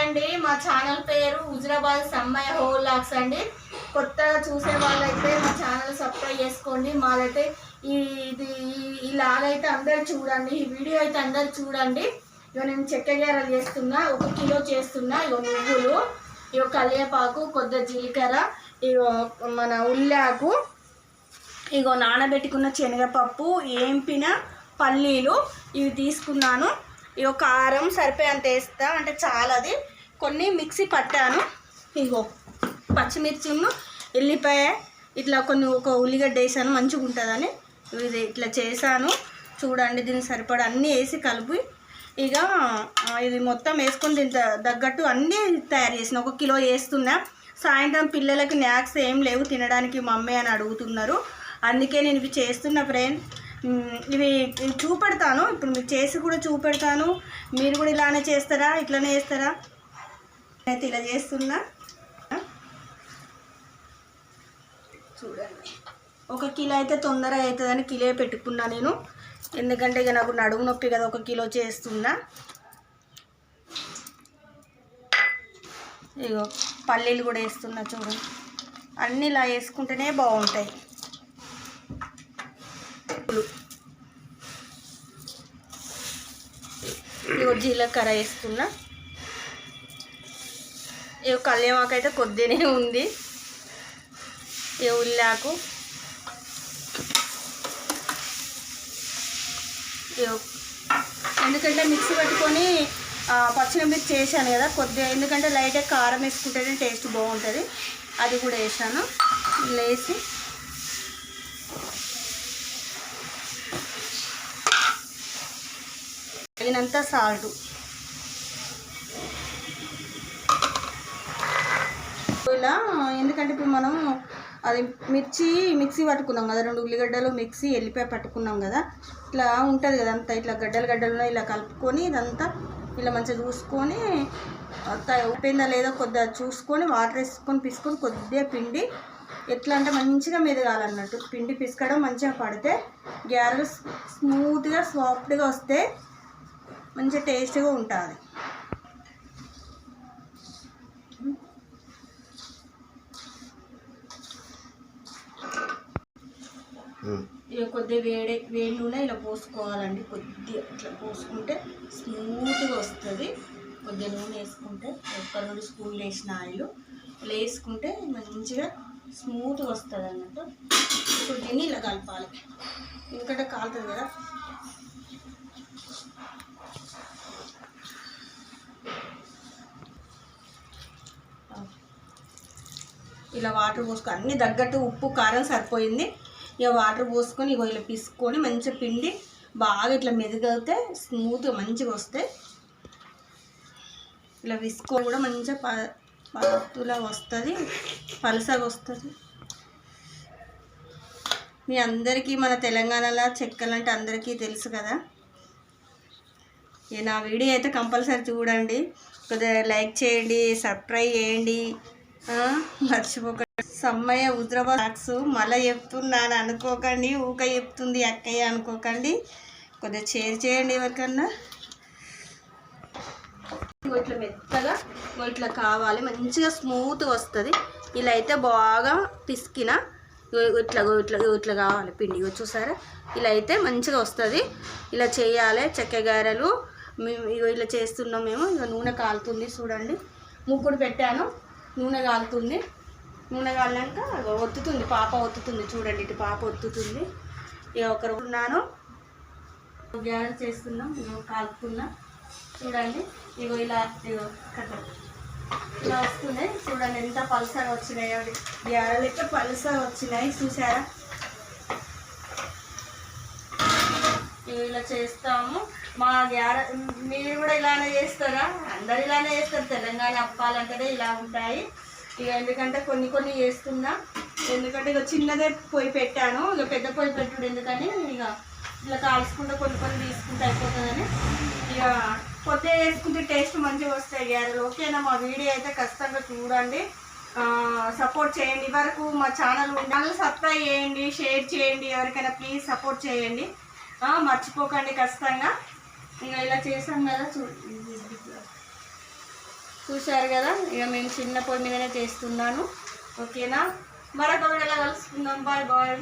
అండి, మా ఛానల్ పేరు హుజరాబాద్ సమ్మయ్య హోల్ లాక్స్ అండి. కొత్తగా చూసే వాళ్ళైతే మా ఛానల్ సబ్స్క్రైబ్ చేసుకోండి. మాదైతే ఇది ఇలాగైతే అందరు చూడండి, ఈ వీడియో అయితే అందరు చూడండి. ఇక నేను చెక్క గారెలు చేస్తున్నా, 1 కిలో చేస్తున్నా. ఇక నువ్వులు, ఇక కల్లేపాకు, కొద్దిగా జీలకర్ర, ఇక మన ఉల్లాకు, ఇగో నానబెట్టుకున్న శనగపప్పు, ఏంపిన పల్లీలు ఇవి తీసుకున్నాను. ఇగో కారం సరిపోయేంత వేస్తా, అంటే చాలాది. కొన్ని మిక్సీ పట్టాను. ఇగో పచ్చిమిర్చిను, ఎల్లిపాయ, ఇట్లా కొన్ని ఒక ఉల్లిగడ్డ వేసాను, మంచిగా ఉంటుందని ఇది ఇట్లా చేశాను. చూడండి, దీనికి సరిపడా అన్నీ వేసి కలిపి ఇక ఇది మొత్తం వేసుకొని దీని తగ్గట్టు అన్నీ తయారు చేసిన. 1 కిలో వేస్తున్నా. సాయంత్రం పిల్లలకి స్నాక్స్ ఏం లేవు తినడానికి మమ్మీ అని అడుగుతున్నారు, అందుకే నేను ఇవి చేస్తున్నా ఫ్రెండ్. ఇవి చూపెడతాను, ఇప్పుడు మీకు చేసి కూడా చూపెడతాను. మీరు కూడా ఇలానే చేస్తారా, ఇట్లానే చేస్తారా? అయితే ఇలా చేస్తున్నా. చూడండి, 1 కిలో అయితే తొందరగా అవుతుందని కిలో పెట్టుకున్నా నేను, ఎందుకంటే ఇక నాకు నడుము నొప్పి కదా. 1 కిలో చేస్తున్నా. ఇగో పల్లీలు కూడా వేస్తున్నా. చూడండి, అన్నీ ఇలా వేసుకుంటేనే బాగుంటాయి. ఇగో జీలకర్ర వేస్తున్నా. ఇగో కల్లేమాకు అయితే కొద్దిగానే ఉంది. ఇగో ఉల్లాకు, ఎందుకంటే మిక్సీ పట్టుకొని పచ్చిమిర్చి చేశాను కదా కొద్దిగా, ఎందుకంటే లైట్గా కారం వేసుకుంటేనే టేస్ట్ బాగుంటుంది. అది కూడా వేసాను. వేసి తగినంత సాల్ట్. ఇలా ఎందుకంటే ఇప్పుడు మనం అది మిక్సీ పట్టుకున్నాం కదా, 2 ఉల్లిగడ్డలు మిక్సీ, ఎల్లిపాయ పట్టుకున్నాం కదా, ఇట్లా ఉంటుంది కదా అంతా, ఇట్లా గడ్డలు ఇలా కలుపుకొని ఇదంతా ఇలా మంచిగా చూసుకొని ఉప్పిందా లేదో కొద్దిగా చూసుకొని వాటర్ వేసుకొని పిసుకొని కొద్దిగా పిండి, ఎట్లా అంటే మంచిగా మెదగాలన్నట్టు. పిండి పిసుకడం మంచిగా పడితే గారెలు స్మూత్గా సాఫ్ట్గా వస్తే మంచిగా టేస్ట్గా ఉంటుంది. ఇక కొద్దిగా వేడి నూనె ఇలా పోసుకోవాలండి. కొద్దిగా ఇట్లా పోసుకుంటే స్మూత్గా వస్తుంది. కొద్దిగా నూనె వేసుకుంటే 1-2 స్పూన్లు వేసిన ఆయిల్ ఇలా వేసుకుంటే మంచిగా స్మూత్గా వస్తుంది అన్నట్టు. ఇప్పుడు దీన్ని ఇలా కలపాలి, ఎందుకంటే కాలుతుంది కదా. ఇలా వాటర్ పోసుకొని అన్నీ తగ్గట్టు ఉప్పు కారం సరిపోయింది. ఇక వాటర్ పోసుకొని ఇగో ఇలా పిసుకొని మంచిగా పిండి బాగా ఇట్లా మెదగితే స్మూత్గా మంచిగా వస్తాయి. ఇలా విసుకొని కూడా మంచిగా పలుతులా వస్తుంది, పలసగా వస్తుంది. మీ అందరికీ మన తెలంగాణలో చెక్కలు అంటే అందరికీ తెలుసు కదా. నా వీడియో అయితే కంపల్సరీ చూడండి, కొద్దిగా లైక్ చేయండి, సబ్స్క్రైబ్ చేయండి, మర్చిపోకండి. సమ్మయ్య హుజరాబాద్ లాక్స్ మళ్ళీ చెప్తున్నాను అనుకోకండి, ఊక చెప్తుంది అక్కయ్య అనుకోకండి, కొద్దిగా షేర్ చేయండి ఎవరికన్నా. ఇట్లా మెత్తగా ఇట్లా కావాలి, మంచిగా స్మూత్గా వస్తుంది. ఇలా అయితే బాగా పిసికిన ఇట్లా ఇట్లా ఇట్లా కావాలి పిండి. చూసారా, ఇలా అయితే మంచిగా వస్తుంది. ఇలా చేయాలి చెక్క గారెలు. మేము ఇలా చేస్తున్నాం మేము. ఇక నూనె కాలుతుంది చూడండి, ముగ్గుడు పెట్టాను, నూనె కాలుతుంది. నూనె కాలినాక ఒత్తుతుంది, పాప ఒత్తుతుంది. చూడండి, ఇటు పాప ఒత్తుతుంది. ఇక ఒకరు ఉన్నాను, గారెలు చేస్తున్నాం. ఇగో కాలుతున్నా చూడండి. ఇగో ఇలా ఇగో ఇలా వస్తున్నాయి. చూడండి ఎంత పల్సగా వచ్చినాయి, అవి గారెలు అయితే పల్సగా వచ్చినాయి. చూసారా, ఇలా చేస్తాము. మా గారె మీరు కూడా ఇలానే చేస్తారా? అందరు ఇలానే చేస్తారు. తెలంగాణ అప్పాలంటేనే ఇలా ఉంటాయి. ఇక ఎందుకంటే కొన్ని చేస్తున్నా, ఎందుకంటే ఇక చిన్నదే పొయ్యి పెట్టాను. ఇక పెద్ద పొయ్యి పెట్టుడు ఎందుకని ఇక ఇలా కాల్చుకుంటే కొన్ని తీసుకుంటే అయిపోతుందని ఇక కొద్దిగా వేసుకుంటే టేస్ట్ మంచిగా వస్తాయి గారెలు. ఓకేనా? మా వీడియో అయితే ఖచ్చితంగా చూడండి, సపోర్ట్ చేయండి. వరకు మా ఛానల్ సబ్స్క్రైబ్ చేయండి, షేర్ చేయండి, ఎవరికైనా ప్లీజ్ సపోర్ట్ చేయండి, మర్చిపోకండి ఖచ్చితంగా. ఇంకా ఇలా చేసాం కదా చూశారు కదా, ఇక మేము చిన్న పొయ్యి మీదనే చేస్తున్నాను. ఓకేనా, మరొక వీడియోలో కలుసుకుందాం. Bye bye.